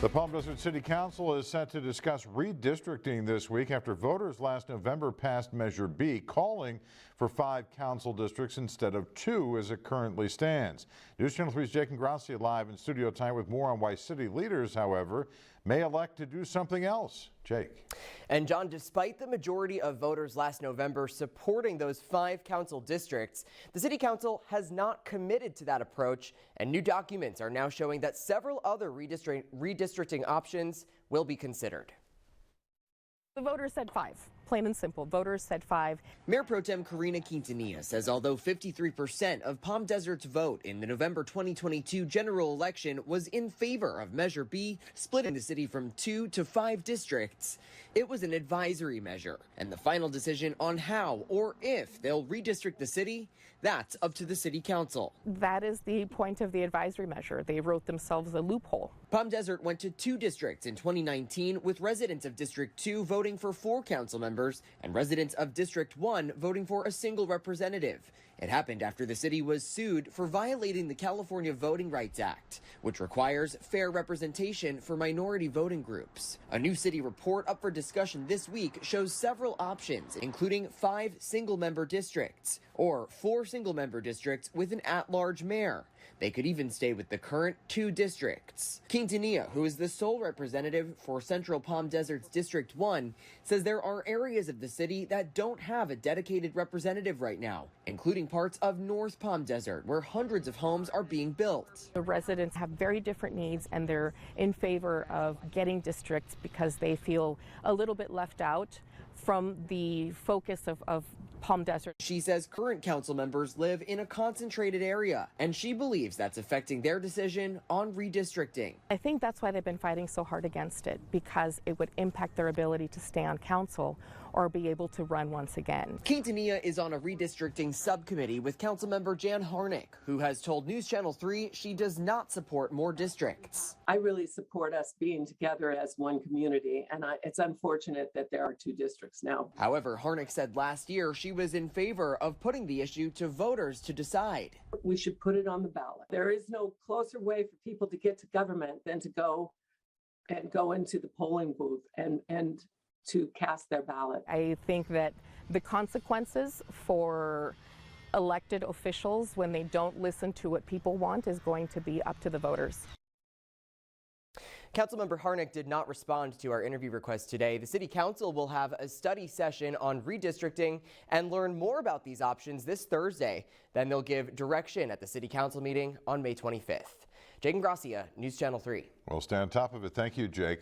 The Palm Desert City Council is set to discuss redistricting this week after voters last November passed Measure B, calling for 5 council districts instead of 2 as it currently stands. News Channel 3's Jake and Gracia live in studio time with more on why city leaders, however, may elect to do something else. Jake. And John, despite the majority of voters last November supporting those 5 council districts, the City Council has not committed to that approach, and new documents are now showing that several other redistricting options will be considered. The voters said 5. Plain and simple. Voters said 5. Mayor Pro Tem Karina Quintanilla says although 53% of Palm Desert's vote in the November 2022 general election was in favor of Measure B, splitting the city from 2 to 5 districts, it was an advisory measure, and the final decision on how or if they'll redistrict the city, that's up to the City Council. That is the point of the advisory measure. They wrote themselves a loophole. Palm Desert went to 2 districts in 2019, with residents of District 2 voting for 4 council members and residents of District 1 voting for a single representative. It happened after the city was sued for violating the California Voting Rights Act, which requires fair representation for minority voting groups. A new city report up for discussion this week shows several options, including 5 single-member districts or 4 single-member districts with an at-large mayor. They could even stay with the current 2 districts. Quintanilla, who is the sole representative for Central Palm Desert's District 1, says there are areas of the city that don't have a dedicated representative right now, including parts of North Palm Desert, where hundreds of homes are being built. The residents have very different needs, and they're in favor of getting districts because they feel a little bit left out from the focus of Palm Desert. She says current council members live in a concentrated area, and she believes that's affecting their decision on redistricting. I think that's why they've been fighting so hard against it, because it would impact their ability to stay on council or be able to run once again. Quintanilla is on a redistricting subcommittee with Councilmember Jan Harnick, who has told News Channel 3 she does not support more districts. I really support us being together as one community, and it's unfortunate that there are 2 districts now. However, Harnick said last year she was in favor of putting the issue to voters to decide. We should put it on the ballot. There is no closer way for people to get to government than to go into the polling booth and to cast their ballot. I think that the consequences for elected officials when they don't listen to what people want is going to be up to the voters. Councilmember Harnick did not respond to our interview request today. The City Council will have a study session on redistricting and learn more about these options this Thursday. Then they'll give direction at the City Council meeting on May 25th. Jake and Gracia, News Channel 3. We'll stay on top of it. Thank you, Jake.